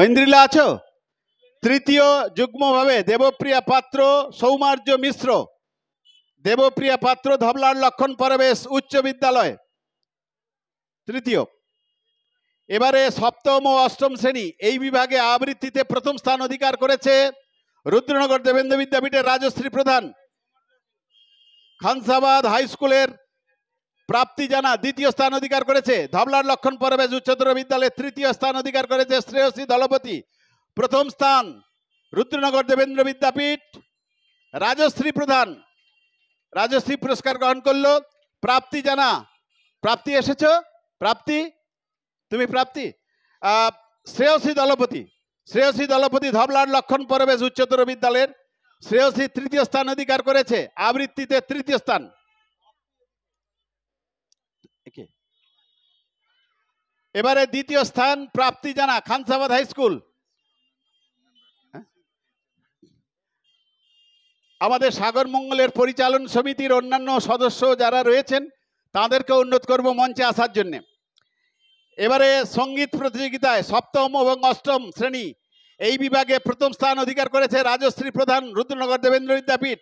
ঐন্দ্রিলা আছো? তৃতীয় যুগ্মভাবে দেবপ্রিয়া পাত্র, সৌমার্য মিশ্র। দেবপ্রিয়া পাত্র, ধবলার লক্ষণ পরবেশ উচ্চ বিদ্যালয়, তৃতীয়। এবারে সপ্তম ও অষ্টম শ্রেণী এই বিভাগে আবৃত্তিতে প্রথম স্থান অধিকার করেছে রুদ্রনগর দেবেন্দ্র বিদ্যাপীঠের রাজশ্রী প্রধান। খানসাবাদ হাই স্কুলের প্রাপ্তি জানা দ্বিতীয় স্থান অধিকার করেছে। ধবলার লক্ষণ পরবেশ উচ্চতর বিদ্যালয়ে তৃতীয় স্থান অধিকার করেছে শ্রেয়সী দলপতি। প্রথম স্থান রুদ্রনগর দেবেন্দ্র বিদ্যাপীঠ, রাজশ্রী প্রধান। রাজশ্রী পুরস্কার গ্রহণ করলো। প্রাপ্তি জানা, প্রাপ্তি এসেছো? প্রাপ্তি, তুমি প্রাপ্তি। শ্রেয়সী দলপতি, শ্রেয়সী দলপতি ধবলার লক্ষণ পরবেশ উচ্চতর বিদ্যালয়ের। শ্রেয়সী তৃতীয় স্থান অধিকার করেছে, আবৃত্তিতে তৃতীয় স্থান। এবারে দ্বিতীয় স্থান প্রাপ্তি জানা, খানসাবাদ হাই স্কুল। আমাদের সাগর মঙ্গলের পরিচালন সমিতির অন্যান্য সদস্য যারা রয়েছেন তাদেরকে অনুরোধ করব মঞ্চে আসার জন্য। এবারে সঙ্গীত প্রতিযোগিতায় সপ্তম এবং অষ্টম শ্রেণী এই বিভাগে প্রথম স্থান অধিকার করেছে রাজশ্রী প্রধান, রুদ্রনগর দেবেন্দ্র বিদ্যাপীঠ।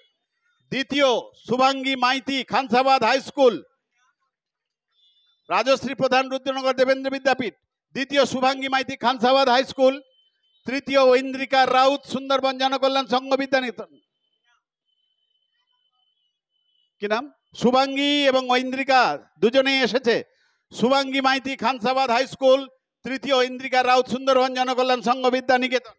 দ্বিতীয় শুভাঙ্গী মাইতি, খানসাবাদ হাই স্কুল। রাজশ্রী প্রধান, রুদ্রনগর দেবেন্দ্র বিদ্যাপীঠ। দ্বিতীয় শুভাঙ্গী মাইতি, খানসাবাদ হাই স্কুল। তৃতীয় ঐন্দ্রিকা রাউত, সুন্দরবন জনকল্যাণ সংঘ বিদ্যানিকেতন। কি নাম? শুভাঙ্গী এবং ঐন্দ্রিকা দুজনেই এসেছে। Shubhangi Maity, Khansabad high school. তৃতীয় ঐন্দ্রিকা রাউত, সুন্দরবন জনকল্যাণ সংঘ বিদ্যানিকেতন।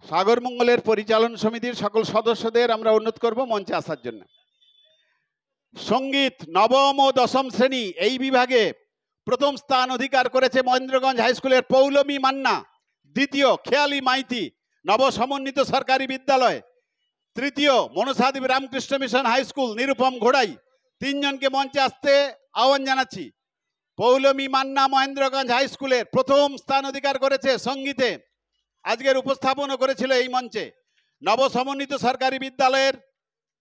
সাগর মঙ্গলের পরিচালন সমিতির সকল সদস্যদের আমরা অনুরোধ করব মঞ্চে আসার জন্য। সঙ্গীত নবম ও দশম শ্রেণী এই বিভাগে প্রথম স্থান অধিকার করেছে মহেন্দ্রগঞ্জ হাই স্কুলের পৌলমী মান্না। দ্বিতীয় খেয়ালি মাইতি, নব সমন্বিত সরকারি বিদ্যালয়। তৃতীয় Manasadeb Ramakrishna Mission high school, Nirupam ঘোড়াই। তিনজনকে মঞ্চে আসতে আহ্বান জানাচ্ছি। পৌলমী মান্না মহেন্দ্রগঞ্জ হাই স্কুলের প্রথম স্থান অধিকার করেছে সঙ্গীতে, আজকের উপস্থাপনও করেছিল এই মঞ্চে। নব সমন্বিত সরকারি বিদ্যালয়ের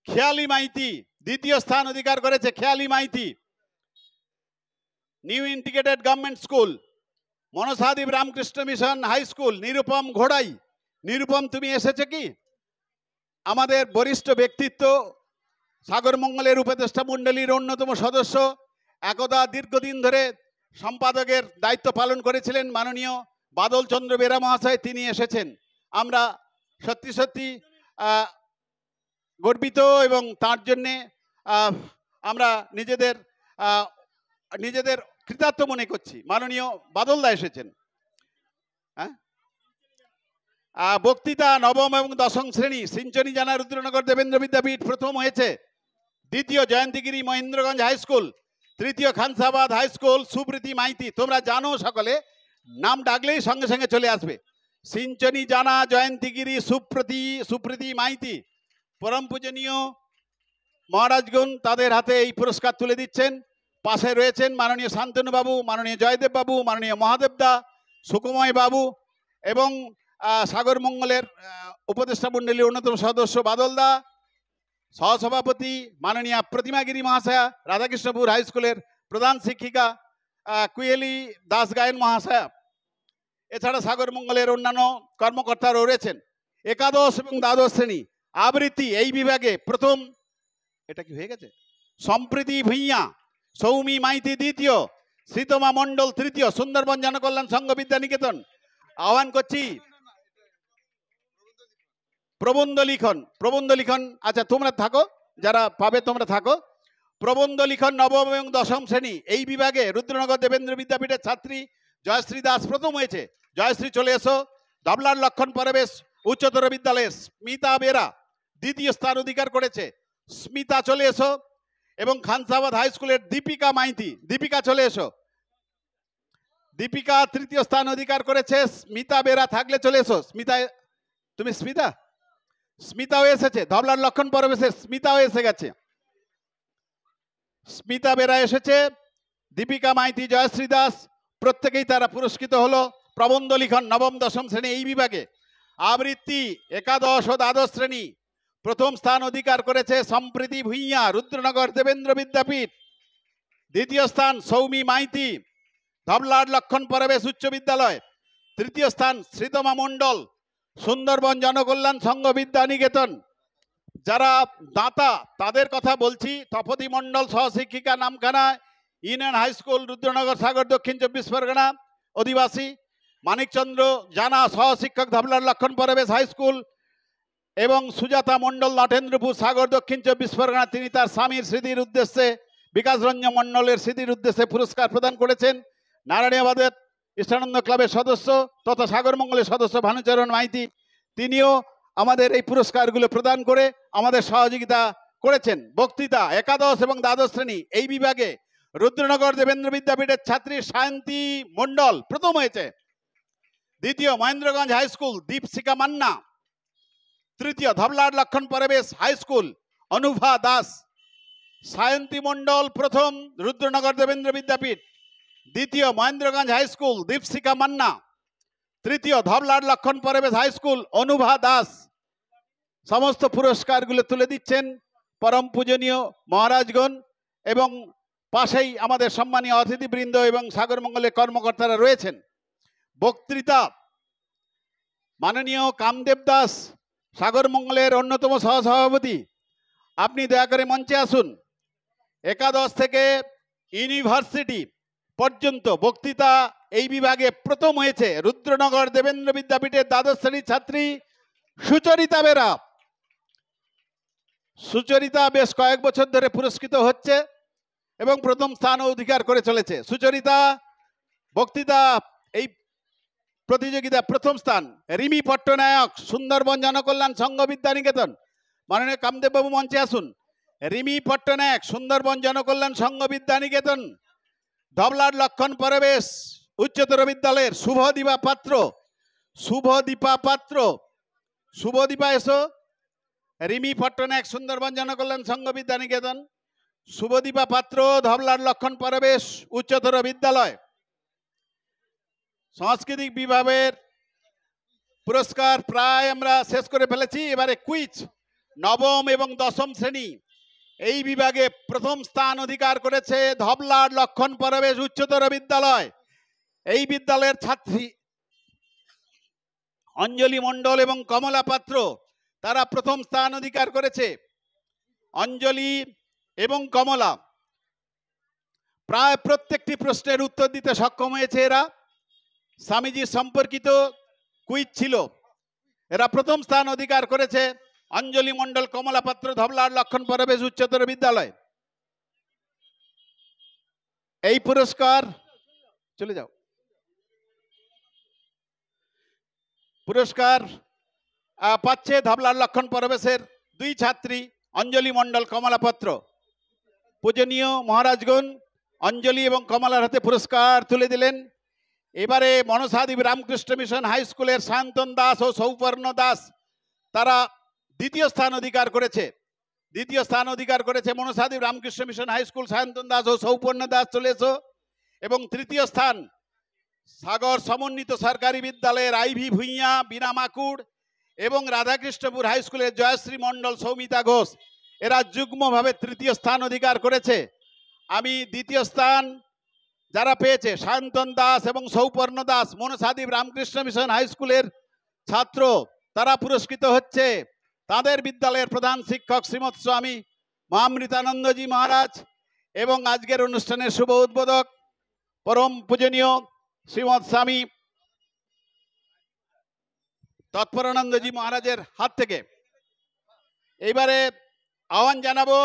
খেয়ালি মাইতি দ্বিতীয় স্থান অধিকার করেছে। Kheyali Maity. New integrated government school, Manasadeb Ramakrishna Mission high school, Nirupam ঘোড়াই। নিরুপম, তুমি এসেছে কি? আমাদের বরিষ্ঠ ব্যক্তিত্ব, সাগর মঙ্গলের উপদেষ্টা মণ্ডলীর অন্যতম সদস্য, একদা দীর্ঘদিন ধরে সম্পাদকের দায়িত্ব পালন করেছিলেন মাননীয় বাদল চন্দ্র বেরা মহাশয়, তিনি এসেছেন। আমরা সত্যি সত্যি গর্বিত এবং তার জন্যে আমরা নিজেদের কৃতার্থ মনে করছি। মাননীয় বাদলদা এসেছেন। বক্তৃতা নবম এবং দশম শ্রেণী সিঞ্চনী জানা রুদ্রনগর দেবেন্দ্র বিদ্যাপীঠ প্রথম হয়েছে। দ্বিতীয় জয়ন্তীগিরি মহেন্দ্রগঞ্জ হাই স্কুল। তৃতীয় খানসাবাদ হাই স্কুল, সুপ্রীতি মাইতি। তোমরা জানো, সকলে নাম ডাকলেই সঙ্গে সঙ্গে চলে আসবে। সিঞ্চনী জানা, জয়ন্তীগিরি, সুপ্রীতি মাইতি। পরম পূজনীয় মহারাজগণ তাদের হাতে এই পুরস্কার তুলে দিচ্ছেন। পাশে রয়েছেন মাননীয় শান্তনু বাবু, মাননীয় জয়দেব বাবু, মাননীয় মহাদেবদা, সুকুময় বাবু এবং সাগর মঙ্গলের উপদেষ্টা মণ্ডলীর অন্যতম সদস্য বাদলদা, সহসভাপতি মাননীয় প্রতিমাগিরি মহাশয়া, রাধাকৃষ্ণপুর হাই স্কুলের প্রধান শিক্ষিকা কুয়েলি দাস গায়েন মহাশয়া। এছাড়া সাগর মঙ্গলের অন্যান্য কর্মকর্তারাও রয়েছেন। একাদশ এবং দ্বাদশ শ্রেণী আবৃত্তি এই বিভাগে প্রথম, এটা কি হয়ে গেছে? সম্প্রীতি ভূঁইয়া, সৌমি মাইতি দ্বিতীয়, শ্রীতমা মণ্ডল তৃতীয়, সুন্দরবন জনকল্যাণ সংঘ বিদ্যানিকেতন। আহ্বান করছি প্রবন্ধ লিখন। আচ্ছা, তোমরা থাকো, যারা পাবে তোমরা থাকো। প্রবন্ধ লিখন নবম এবং দশম শ্রেণী এই বিভাগে রুদ্রনগর দেবেন্দ্র বিদ্যাপীঠের ছাত্রী জয়শ্রী দাস প্রথম হয়েছে। জয়শ্রী চলে এসো। ধবলার লক্ষণ পরবেশ উচ্চতর বিদ্যালয়ে স্মিতা বেরা দ্বিতীয় স্থান অধিকার করেছে। স্মিতা চলে এসো। এবং খানসাবাদ হাই স্কুলের দীপিকা মাইতি, দীপিকা চলে এসো। দীপিকা তৃতীয় স্থান অধিকার করেছে। স্মিতা বেরা থাকলে চলে এসো। স্মিতা, তুমি স্মিতাও এসেছে। ধবলার লক্ষণ পরবেশের স্মিতাও এসে গেছে। স্মিতা বেরা এসেছে, দীপিকা মাইতি, জয়শ্রী দাস প্রত্যেকেই তারা পুরস্কৃত হলো। প্রবন্ধ লিখন নবম দশম শ্রেণী এই বিভাগে আবৃত্তি একাদশ ও দ্বাদশ শ্রেণী প্রথম স্থান অধিকার করেছে সম্প্রীতি ভূঁইয়া, রুদ্রনগর দেবেন্দ্র বিদ্যাপীঠ। দ্বিতীয় স্থান সৌমি মাইতি, ধবলার লক্ষণ পরবেশ উচ্চ বিদ্যালয়। তৃতীয় স্থান শ্রীতমা মণ্ডল, সুন্দরবন জনকল্যাণ সংঘ বিদ্যা নিকেতন। যারা দাতা তাদের কথা বলছি, তপতি মণ্ডল সহশিক্ষিকা Namkhana union high school Rudranagar Sagar দক্ষিণ 24 পরগনা অধিবাসী। মানিকচন্দ্র জানা সহশিক্ষক ধবলার লক্ষণ পরবেশ হাই স্কুল এবং সুজাতা মণ্ডল নটেন্দ্রপুর সাগর দক্ষিণ 24 পরগনা। তিনি তার স্বামীর স্মৃতির উদ্দেশ্যে বিকাশ রঞ্জন মণ্ডলের স্মৃতির উদ্দেশ্যে পুরস্কার প্রদান করেছেন। নারায়ণবাদের ইষ্টানন্দ ক্লাবের সদস্য তথা সাগরমঙ্গলের সদস্য ভানুচরণ মাইতি, তিনিও আমাদের এই পুরস্কারগুলো প্রদান করে আমাদের সহযোগিতা করেছেন। বক্তৃতা একাদশ এবং দ্বাদশ শ্রেণী এই বিভাগে রুদ্রনগর দেবেন্দ্র বিদ্যাপীঠের ছাত্রী সায়ন্তী মণ্ডল প্রথম হয়েছে। দ্বিতীয় মহেন্দ্রগঞ্জ হাই স্কুল দীপশিখা মান্না। তৃতীয় ধবলার লক্ষণ পরবেশ হাই স্কুল অনুভা দাস। সায়ন্তী মণ্ডল প্রথম রুদ্রনগর দেবেন্দ্র বিদ্যাপীঠ। দ্বিতীয় মহেন্দ্রগঞ্জ হাই স্কুল দীপশিখা মান্না। তৃতীয় ধবলার লক্ষণ পরবেশ হাই স্কুল অনুভা দাস। সমস্ত পুরস্কারগুলো তুলে দিচ্ছেন পরম পূজনীয় মহারাজগণ এবং পাশেই আমাদের সম্মানীয় অতিথিবৃন্দ এবং সাগরমঙ্গলের কর্মকর্তারা রয়েছেন। বক্তৃতা মাননীয় কামদেব দাস, সাগরমঙ্গলের অন্যতম সহসভাপতি, আপনি দয়া করে মঞ্চে আসুন। একাদশ থেকে ইউনিভার্সিটি পর্যন্ত বক্তৃতা এই বিভাগে প্রথম হয়েছে রুদ্রনগর দেবেন্দ্র বিদ্যাপীঠের দ্বাদশ শ্রেণীর ছাত্রী সুচরিতা বেরা। সুচরিতা বেশ কয়েক বছর ধরে পুরস্কৃত হচ্ছে এবং প্রথম স্থান অধিকার করে চলেছে। সুচরিতা বক্তৃতা এই প্রতিযোগিতা প্রথম স্থান। রিমি পট্টনায়ক, সুন্দরবন জনকল্যাণ সংঘ বিদ্যা নিকেতন। মাননীয় কামদেব বাবু মঞ্চে আসুন। রিমি পট্টনায়ক, সুন্দরবন জনকল্যাণ সংঘ বিদ্যা নিকেতন। ধবলার লক্ষণ পরবেশ উচ্চতর বিদ্যালয়ের শুভদীপা পাত্র। শুভদীপা পাত্র, শুভদীপা এসো। রিমি পট্টনায়ক, সুন্দরবন জনকল্যাণ সংঘ বিদ্যা নিকেতন। শুভদীপা পাত্র ধবলার লক্ষণ পরবেশ উচ্চতর বিদ্যালয়। সাংস্কৃতিক বিভাগের পুরস্কার প্রায় আমরা শেষ করে ফেলেছি। এবারে কুইজ নবম এবং দশম শ্রেণী এই বিভাগে প্রথম স্থান অধিকার করেছে ধবলার লক্ষণ পরবেশ উচ্চতর বিদ্যালয়। এই বিদ্যালয়ের ছাত্রী অঞ্জলি মণ্ডল এবং কমলা পাত্র, তারা প্রথম স্থান অধিকার করেছে। অঞ্জলি এবং কমলা প্রায় প্রত্যেকটি প্রশ্নের উত্তর দিতে সক্ষম হয়েছে। এরা স্বামীজি সম্পর্কিত কুইজ ছিল। এরা প্রথম স্থান অধিকার করেছে। অঞ্জলি মণ্ডল, কমলা পাত্র, ধবলার লক্ষণ পরবেশ উচ্চতর বিদ্যালয়। এই পুরস্কার চলে যাও। পুরস্কার পাচ্ছে ধবলার লক্ষণ পরবেশের দুই ছাত্রী অঞ্জলি মণ্ডল, কমলা পাত্র। পূজনীয় মহারাজগণ অঞ্জলি এবং কমলার হাতে পুরস্কার তুলে দিলেন। এবারে মনসাদ্বীপ রামকৃষ্ণ মিশন হাই স্কুলের সায়ন্তন দাস ও সৌপর্ণ দাস, তারা দ্বিতীয় স্থান অধিকার করেছে। দ্বিতীয় স্থান অধিকার করেছে Manasadwip Ramakrishna Mission high school Sayantan Das ও সৌপর্ণ দাস, চলে এসো। এবং তৃতীয় স্থান সাগর সমন্বিত সরকারি বিদ্যালয়ের আইভি ভুঁইয়া, বিনা মাকুড় এবং রাধাকৃষ্ণপুর হাই স্কুলের জয়শ্রী মণ্ডল, সৌমিতা ঘোষ, এরা যুগ্মভাবে তৃতীয় স্থান অধিকার করেছে। আমি দ্বিতীয় স্থান যারা পেয়েছে সায়ন্তন দাস এবং সৌপর্ণ দাস, মনসাদ্বীপ রামকৃষ্ণ মিশন হাই স্কুলের ছাত্র, তারা পুরস্কৃত হচ্ছে। তাদের বিদ্যালয়ের প্রধান শিক্ষক শ্রীমৎ স্বামী মহামৃতানন্দজি মহারাজ এবং আজকের অনুষ্ঠানের শুভ উদ্বোধক পরম পূজনীয় শ্রীমৎ স্বামী তৎপরানন্দজি মহারাজের হাত থেকে। এইবারে আহ্বান জানাবো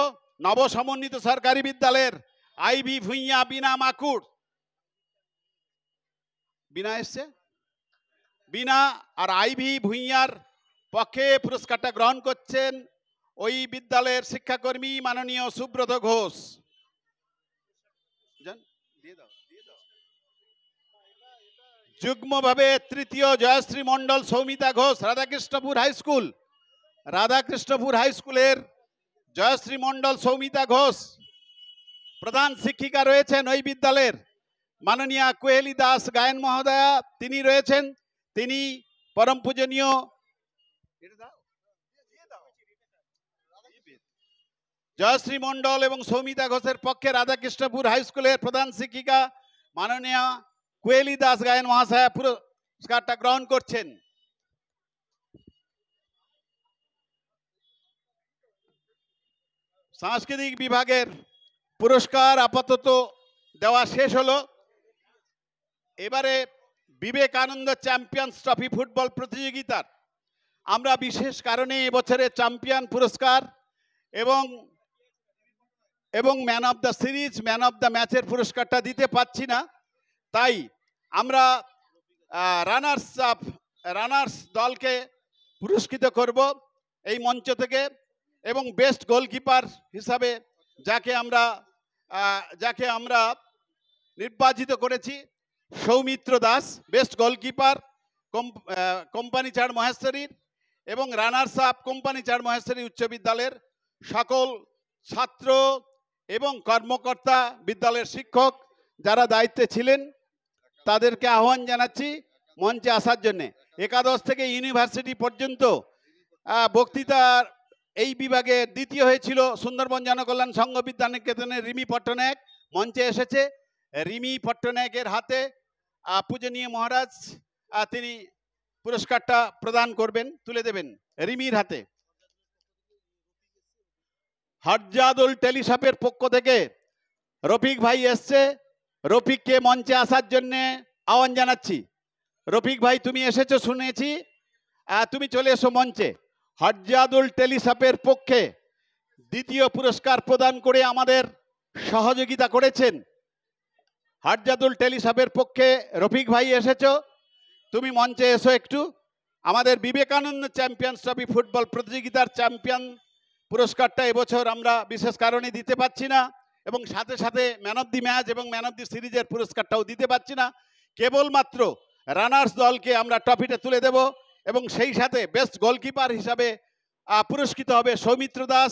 নব সমন্বিত সরকারি বিদ্যালয়ের আইভি ভুঁইয়া, বিনা মাকুড়। বিনা এসছে, বিনা আর আইভি ভুঁইয়ার পক্ষে পুরস্কারটা গ্রহণ করছেন ওই বিদ্যালয়ের শিক্ষাকর্মী মাননীয় সুব্রত ঘোষ। যুগ্মভাবে তৃতীয় Joyshree Mondal, Soumita Ghosh, Radhakrishnapur high school. Radhakrishnapur high স্কুলের জয়শ্রী মণ্ডল, সৌমিতা ঘোষ। প্রধান শিক্ষিকা রয়েছেন ওই বিদ্যালয়ের মাননীয়া কোহেলি দাস গায়ন মহোদয়া, তিনি রয়েছেন। তিনি পরম পূজনীয় জয়শ্রী মণ্ডল এবং সৌমিতা ঘোষের পক্ষে রাধাকৃষ্ণপুর হাই স্কুলের প্রধান শিক্ষিকা মাননীয় কোয়েলি দাস গায়েন মহাশয়া পুরস্কারটা গ্রহণ করছেন। সাংস্কৃতিক বিভাগের পুরস্কার আপাতত দেওয়া শেষ হলো। এবারে বিবেকানন্দ চ্যাম্পিয়ন্স ট্রফি ফুটবল প্রতিযোগিতার আমরা বিশেষ কারণে এবছরে চ্যাম্পিয়ন পুরস্কার এবং man of the series, man of the ম্যাচের পুরস্কারটা দিতে পাচ্ছি না, তাই আমরা রানার্স দলকে পুরস্কৃত করব এই মঞ্চ থেকে। এবং বেস্ট গোলকিপার হিসাবে যাকে আমরা নির্বাচিত করেছি Soumitra Das, best goalkeeper company Char মহেশ্বরীর, এবং runners up company Char Maheshwari উচ্চ বিদ্যালয়ের সকল ছাত্র এবং কর্মকর্তা, বিদ্যালয়ের শিক্ষক যারা দায়িত্বে ছিলেন তাদেরকে আহ্বান জানাচ্ছি মঞ্চে আসার জন্যে। একাদশ থেকে ইউনিভার্সিটি পর্যন্ত বক্তৃতার এই বিভাগে দ্বিতীয় হয়েছিল সুন্দরবন জনকল্যাণ সংঘ বিদ্যানিকেতনের রিমি পট্টনায়ক, মঞ্চে এসেছে। রিমি পট্টনায়কের হাতে পূজনীয় মহারাজ তিনি পুরস্কারটা প্রদান করবেন, তুলে দেবেন রিমির হাতে। হরজাদুল টেলিশপের পক্ষ থেকে রফিক ভাই এসছে, রফিককে মঞ্চে আসার জন্য আহ্বান জানাচ্ছি। রফিক ভাই তুমি এসেছো শুনেছি, তুমি চলে এসো মঞ্চে। হরজাদুল টেলিশপের পক্ষে দ্বিতীয় পুরস্কার প্রদান করে আমাদের সহযোগিতা করেছেন। হরজাদুল টেলিশপের পক্ষে রফিক ভাই এসেছো, তুমি মঞ্চে এসো একটু। আমাদের বিবেকানন্দ চ্যাম্পিয়ন্স ট্রফি ফুটবল প্রতিযোগিতার চ্যাম্পিয়ন পুরস্কারটা এবছর আমরা বিশেষ কারণে দিতে পারছি না, এবং সাথে সাথে ম্যান অফ দি ম্যাচ এবং ম্যান অফ দি সিরিজের পুরস্কারটাও দিতে পারছি না। কেবলমাত্র রানার্স দলকে আমরা ট্রফিটা তুলে দেব, এবং সেই সাথে বেস্ট গোলকিপার হিসাবে পুরস্কৃত হবে সৌমিত্র দাস,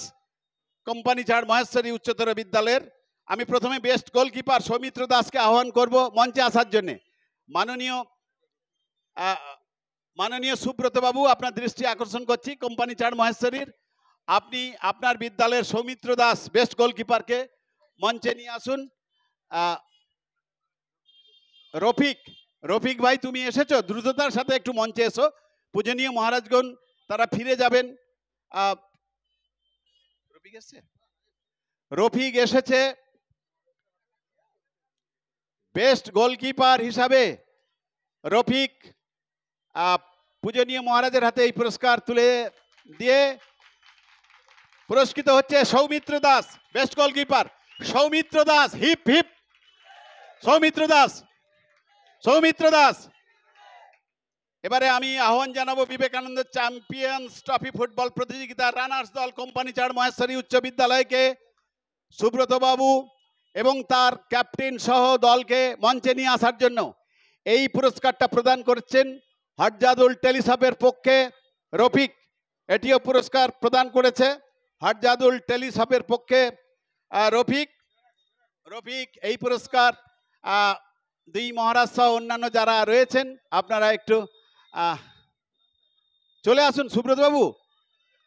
কোম্পানি চাড় মহেশ্বরী উচ্চতর বিদ্যালয়ের। আমি প্রথমে বেস্ট গোলকিপার সৌমিত্র দাসকে আহ্বান করব মঞ্চে আসার জন্যে। মাননীয় সুব্রত বাবু, আপনার দৃষ্টি আকর্ষণ করছি কোম্পানি চাড় মহেশ্বরীর, আপনি আপনার বিদ্যালয়ের সৌমিত্র দাস বেস্ট গোলকিপারকে মঞ্চে নিয়ে আসুন। রফিক ভাই তুমি এসেছো, দ্রুততার সাথে একটু মঞ্চে এসো। পূজনীয় মহারাজগণ তারা ফিরে যাবেন। রফিক এসেছে বেস্ট গোলকিপার হিসাবে। রফিক পূজনীয় মহারাজের হাতে এই পুরস্কার তুলে দিয়ে পুরস্কৃত হচ্ছে Soumitra Das, best goalkeeper Soumitra Das. Hip hip Soumitra Das. এবারে আমি আহ্বান জানাবো বিবেকানন্দ চ্যাম্পিয়ন্স ট্রফি ফুটবল প্রতিযোগিতার রানার্স দল কোম্পানি চাড় মহেশ্বরী উচ্চ বিদ্যালয়কে সুব্রত বাবু এবং তার ক্যাপ্টেন সহ দলকে মঞ্চে নিয়ে আসার জন্য এই পুরস্কারটা প্রদান করছেন। হরজাদুল টেলিশপের পক্ষে রফিক এটিও পুরস্কার প্রদান করেছে। হরজাদুল টেলিশপের পক্ষে রফিক এই পুরস্কার দুই মহারাজ সহ অন্যান্য যারা রয়েছেন আপনারা একটু চলে আসুন। সুব্রত বাবু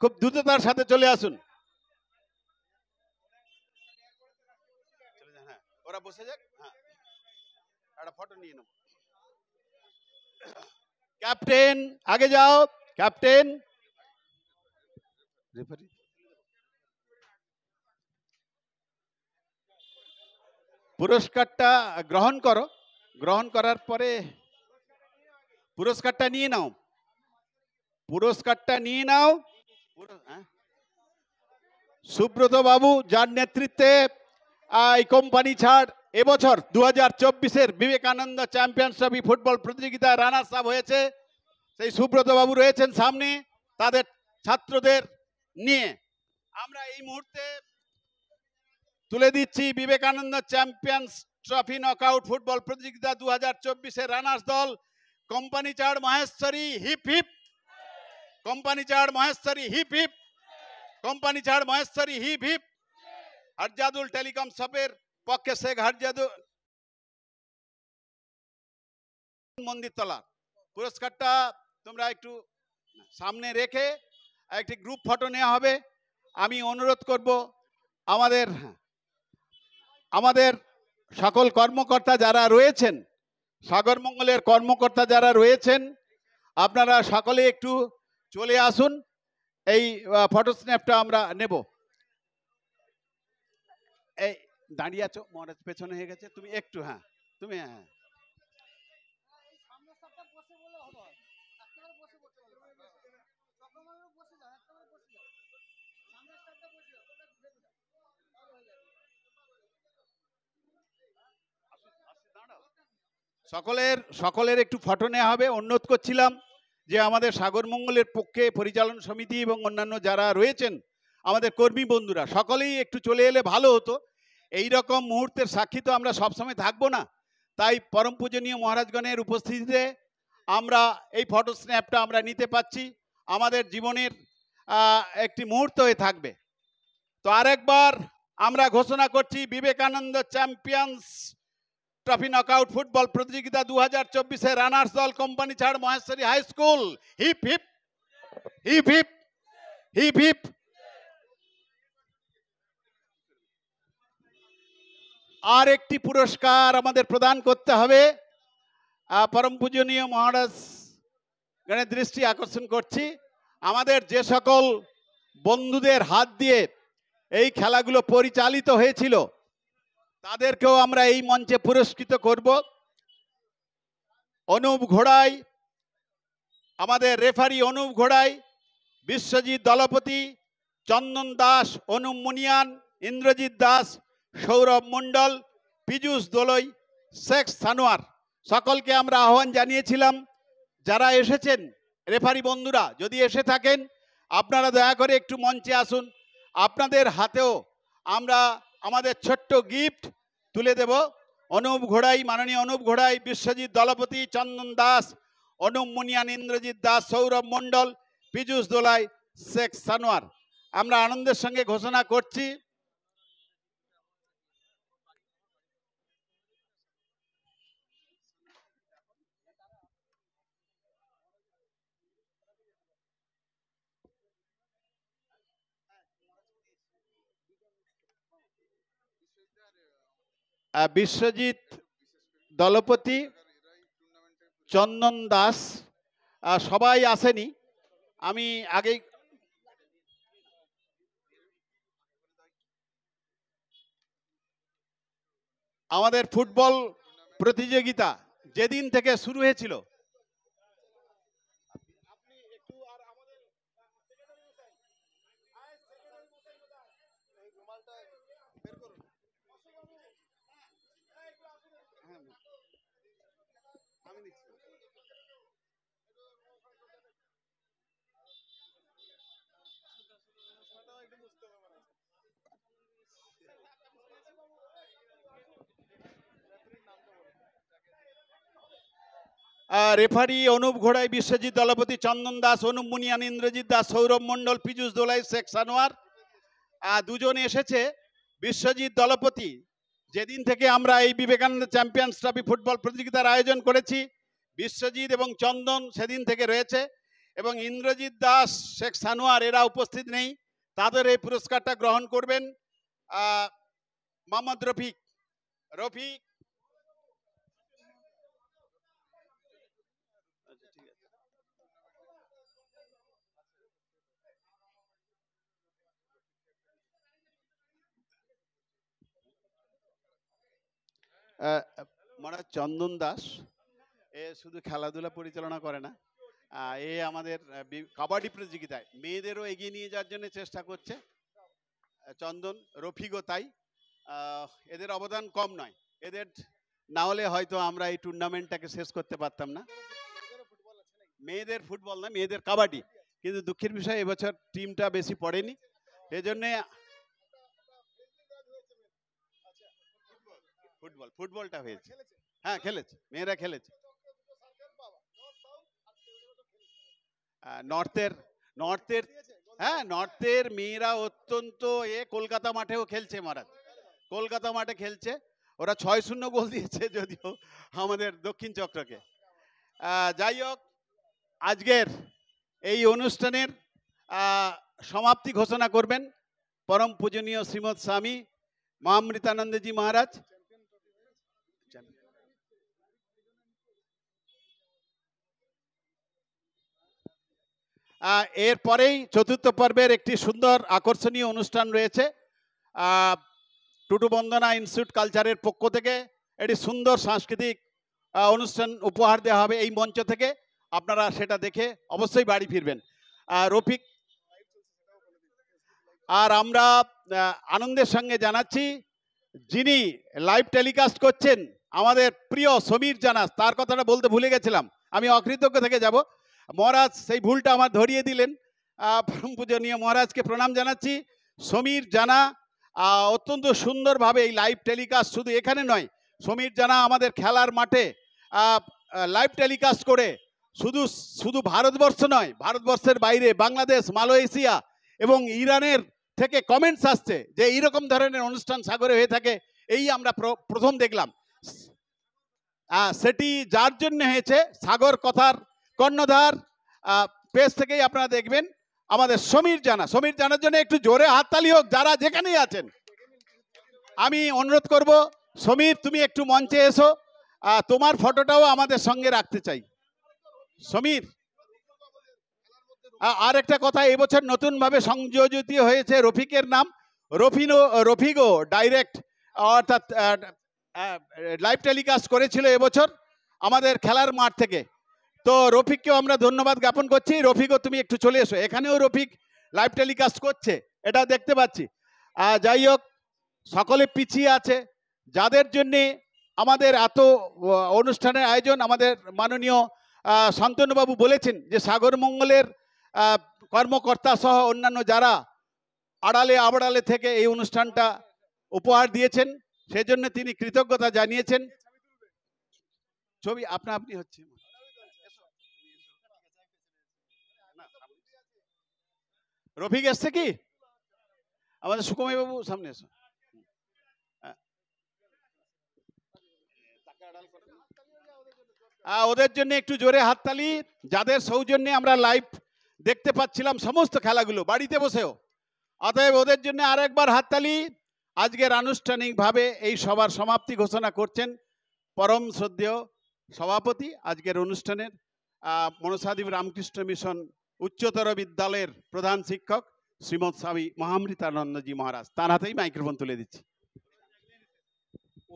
খুব দ্রুততার সাথে চলে আসুন। ওরা বসে যাক, একটা ফটো নিয়ে নেব। ক্যাপ্টেন আগে যাও, ক্যাপ্টেন। পুরস্কারটা গ্রহণ করো, গ্রহণ করার পরে পুরস্কারটা নিয়ে নাও, পুরস্কারটা নিয়ে নাও। সুব্রত বাবু যার নেতৃত্বে এই কোম্পানি ছাড় এবছর 2024-এর বিবেকানন্দ চ্যাম্পিয়ন্স ট্রফি ফুটবল প্রতিযোগিতায় রানার্স আপ হয়েছে, সেই সুব্রত বাবু রয়েছেন সামনে তাদের ছাত্রদের নিয়ে। আমরা এই মুহূর্তে তুলে দিচ্ছি Vivekananda champions trophy knockout football প্রতিযোগিতা 2024-এর রানার্স দল company Char Maheshwari. Hip hip company Char Maheshwari, hip hip company Char Maheshwari, hip hip. Harjadul telecom শপের পক্ষে শেখ হরজাদুল মন্দিরতলা পুরস্কারটা তোমরা একটু সামনে রেখে একটি গ্রুপ ফটো নেওয়া হবে। আমি অনুরোধ করব আমাদের আমাদের সকল কর্মকর্তা যারা রয়েছেন, সাগরমঙ্গলের কর্মকর্তা যারা রয়েছেন, আপনারা সকলে একটু চলে আসুন, এই ফটো স্ন্যাপটা আমরা নেব। এই দাঁড়িয়ে আছো, মহারাজ পেছনে হয়ে গেছে, তুমি একটু, হ্যাঁ তুমি, হ্যাঁ সকলের সকলের একটু ফটো নেওয়া হবে। অনুরোধ করছিলাম যে আমাদের সাগরমঙ্গলের পক্ষে পরিচালন সমিতি এবং অন্যান্য যারা রয়েছেন আমাদের কর্মী বন্ধুরা সকলেই একটু চলে এলে ভালো হতো। এই রকম মুহূর্তের সাক্ষী তো আমরা সবসময় থাকবো না, তাই পরম পূজনীয় মহারাজগণের উপস্থিতিতে আমরা এই ফটো স্ন্যাপটা আমরা নিতে পাচ্ছি, আমাদের জীবনের একটি মুহূর্ত হয়ে থাকবে। তো আরেকবার আমরা ঘোষণা করছি Vivekananda champions trophy knockout football প্রতিযোগিতা 2024 রানার্স দল company Char Maheshwari high school. Hip hip hip hip hip hip. আর একটি পুরস্কার আমাদের প্রদান করতে হবে। পরম পূজনীয় মহারাজ গণের দৃষ্টি আকর্ষণ করছি, আমাদের যে সকল বন্ধুদের হাত দিয়ে এই খেলাগুলো পরিচালিত হয়েছিল তাদেরকেও আমরা এই মঞ্চে পুরস্কৃত করব। অনুপ ঘোড়াই, আমাদের রেফারি অনুপ ঘোড়াই, বিশ্বজিৎ দলপতি, চন্দন দাস, অনুপ মুনিয়ান, ইন্দ্রজিৎ দাস, সৌরভ মণ্ডল, পীযূষ দোলই, শেখ সানোয়ার, সকলকে আমরা আহ্বান জানিয়েছিলাম। যারা এসেছেন রেফারি বন্ধুরা যদি এসে থাকেন আপনারা দয়া করে একটু মঞ্চে আসুন, আপনাদের হাতেও আমরা আমাদের ছোট্ট গিফট তুলে দেব। অনুপ ঘোড়াই, মাননীয় অনুপ ঘোড়াই, বিশ্বজিৎ দলপতি, চন্দন দাস, অনুপ মুনিয়ান, ইন্দ্রজিৎ দাস, সৌরভ মণ্ডল, পীযূষ দোলাই, শেখ সানোয়ার। আমরা আনন্দের সঙ্গে ঘোষণা করছি বিশ্বজিৎ দলপতি, চন্দন দাস সবাই আসেনি, আমি আগেই আমাদের ফুটবল প্রতিযোগিতা যেদিন থেকে শুরু হয়েছিল রেফারি অনুপ ঘোড়াই, বিশ্বজিৎ দলপতি, চন্দন দাস, অনুপ মুনিয়ান, ইন্দ্রজিৎ দাস, সৌরভ মণ্ডল, পীযূষ দোলাই, শেখ সানোয়ার দুজন এসেছে। বিশ্বজিৎ দলপতি, যেদিন থেকে আমরা এই বিবেকানন্দ চ্যাম্পিয়ন্স ট্রফি ফুটবল প্রতিযোগিতার আয়োজন করেছি বিশ্বজিৎ এবং চন্দন সেদিন থেকে রয়েছে, এবং ইন্দ্রজিৎ দাস, শেখ সানোয়ার এরা উপস্থিত নেই, তাদের এই পুরস্কারটা গ্রহণ করবেন মোহাম্মদ রফিক। রফিক মহারাজ চন্দন দাস এ শুধু খেলাধুলা পরিচালনা করে না, এ আমাদের কাবাডি প্রতিযোগিতায় মেয়েদেরও এগিয়ে নিয়ে যাওয়ার জন্য চেষ্টা করছে। চন্দন, রফিকও তাই, এদের অবদান কম নয়, এদের না হলে হয়তো আমরা এই টুর্নামেন্টটাকে শেষ করতে পারতাম না। মেয়েদের ফুটবল না, মেয়েদের কাবাডি, কিন্তু দুঃখের বিষয় এবছর টিমটা বেশি পড়েনি, এজন্য ফুটবলটা হয়েছে। হ্যাঁ খেলেছে, মেয়েরা খেলেছে। নর্থের নর্থের হ্যাঁ নর্থের মেয়েরা অত্যন্ত কলকাতা মাঠেও খেলছে মহারাজ, কলকাতা মাঠে খেলছে, ওরা 6-0 গোল দিয়েছে যদিও আমাদের দক্ষিণ চক্রকে। যাই হোক, আজকের এই অনুষ্ঠানের সমাপ্তি ঘোষণা করবেন परम पूजनीय श्रीमद स्वामी महामृतानंद जी महाराज। এরপরেই চতুর্থ পর্বের একটি সুন্দর আকর্ষণীয় অনুষ্ঠান রয়েছে। টুটু বন্দনা ইনস্টিটিউট কালচারের পক্ষ থেকে একটি সুন্দর সাংস্কৃতিক অনুষ্ঠান উপহার দেওয়া হবে এই মঞ্চ থেকে। আপনারা সেটা দেখে অবশ্যই বাড়ি ফিরবেন। রফিক, আর আমরা আনন্দের সঙ্গে জানাচ্ছি যিনি লাইভ টেলিকাস্ট করছেন আমাদের প্রিয় সমীর জানা, তার কথাটা বলতে ভুলে গেছিলাম, আমি অকৃতজ্ঞ থেকে যাব। মহারাজ সেই ভুলটা আমার ধরিয়ে দিলেন। পরম পূজনীয় মহারাজকে প্রণাম জানাচ্ছি। সমীর জানা অত্যন্ত সুন্দরভাবে এই লাইভ টেলিকাস্ট শুধু এখানে নয়, সমীর জানা আমাদের খেলার মাঠে লাইভ টেলিকাস্ট করে শুধু ভারতবর্ষ নয়, ভারতবর্ষের বাইরে বাংলাদেশ, মালয়েশিয়া এবং ইরানের থেকে কমেন্টস আসছে যে এইরকম ধরনের অনুষ্ঠান সাগরে হয়ে থাকে, এই আমরা প্রথম দেখলাম। সেটি যার জন্য হয়েছে সাগর কথার কর্ণধার পেজ থেকেই আপনারা দেখবেন আমাদের সমীর জানা। সমীর জানার জন্য একটু জোরে হাততালি হোক যারা যেখানেই আছেন। আমি অনুরোধ করব সমীর, তুমি একটু মঞ্চে এসো, তোমার ফটোটাও আমাদের সঙ্গে রাখতে চাই। সমীর, আর একটা কথা, এবছর নতুনভাবে সংযোজিত হয়েছে রফিকের নাম, রফিগো ডাইরেক্ট, অর্থাৎ লাইভ টেলিকাস্ট করেছিল এবছর আমাদের খেলার মাঠ থেকে। তো রফিককেও আমরা ধন্যবাদ জ্ঞাপন করছি। রফিকও তুমি একটু চলে এসো, এখানেও রফিক লাইভ টেলিকাস্ট করছে, এটা দেখতে পাচ্ছি। যাই হোক, সকলে পিছিয়ে আছে, যাদের জন্যে আমাদের এত অনুষ্ঠানের আয়োজন। আমাদের মাননীয় শান্তনুবাবু বলেছেন যে সাগর মঙ্গলের কর্মকর্তা সহ অন্যান্য যারা আড়ালে আবড়ালে থেকে এই অনুষ্ঠানটা উপহার দিয়েছেন, সেজন্য তিনি কৃতজ্ঞতা জানিয়েছেন। ছবি আপনা আপনি হচ্ছে। রফিক এসছে কি? আমাদের সুকুমাই বাবু সামনে এসো। ওদের জন্য একটু জোরে হাততালি, যাদের সৌজন্যে আমরা লাইভ দেখতে পাচ্ছিলাম সমস্ত খেলাগুলো বাড়িতে বসেও। অতএব ওদের জন্য আরেকবার হাততালি। আজকের আনুষ্ঠানিকভাবে এই সভার সমাপ্তি ঘোষণা করছেন পরম শ্রদ্ধেয় সভাপতি আজকের অনুষ্ঠানের মনসাদ্বীপ রামকৃষ্ণ মিশন উচ্চতর বিদ্যালয়ের প্রধান শিক্ষক শ্রীমৎ স্বামী মহামৃতানন্দজি মহারাজ। তার হাতেই মাইক্রোফোন তুলে দিচ্ছি।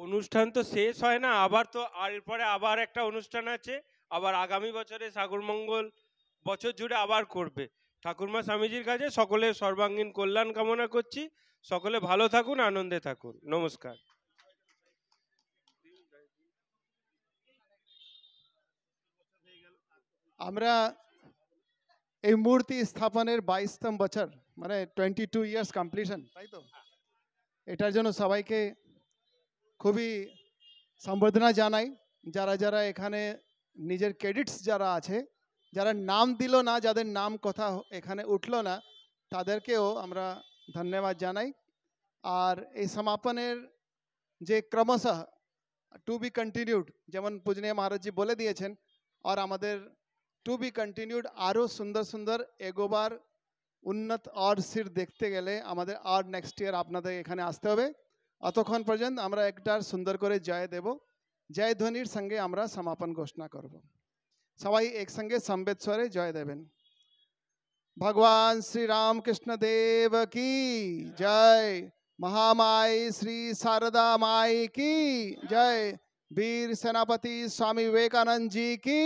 অনুষ্ঠান তো শেষ হয় না, আবার তো এরপরে আবার একটা অনুষ্ঠান আছে, আবার আগামী বছরে সাগরমঙ্গল বছর জুড়ে আবার করবে। ঠাকুরমা স্বামীজির কাছে সকলের সর্বাঙ্গীন কল্যাণ কামনা করছি। সকলে ভালো থাকুন, আনন্দে থাকুন। নমস্কার। আমরা এই মূর্তি স্থাপনের 22তম বছর, মানে 22 ইয়ার্স কমপ্লিশন, তাই তো? এটার জন্য সবাইকে খুবই সম্বর্ধনা জানাই। যারা যারা এখানে নিজের ক্রেডিটস যারা আছে, যারা নাম দিল না, যাদের নাম কথা এখানে উঠলো না, তাদেরকেও আমরা ধন্যবাদ জানাই। আর এই সমাপনের যে ক্রমশঃ টু বি কন্টিনিউড, যেমন পূজনীয় মহারাজজি বলে দিয়েছেন, আর আমাদের টু বি কন্টিনিউড আরও সুন্দর সুন্দর এগোবার উন্নত আর সিট দেখতে গেলে আমাদের আর নেক্সট ইয়ার আপনাদের এখানে আসতে হবে। অতক্ষণ পর্যন্ত আমরা একটা সুন্দর করে জয় দেব। জয় ধ্বনির সঙ্গে আমরা সমাপন ঘোষণা করব। সবাই একসঙ্গে সমবেত স্বরে জয় দেবেন। ভগবান শ্রী রামকৃষ্ণ দেব কি জয়। महामाई श्री शारदा माई की जय। वीर सेनापति स्वामी विवेकानंद जी की।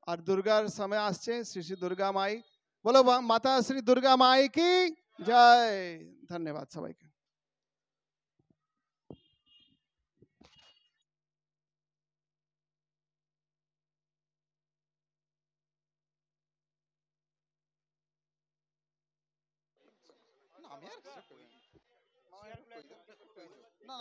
और दुर्गा समय आसছে श्री श्री दुर्गा माई, बोलो माता श्री दुर्गा माई की जय। धन्यवाद सबाइके। না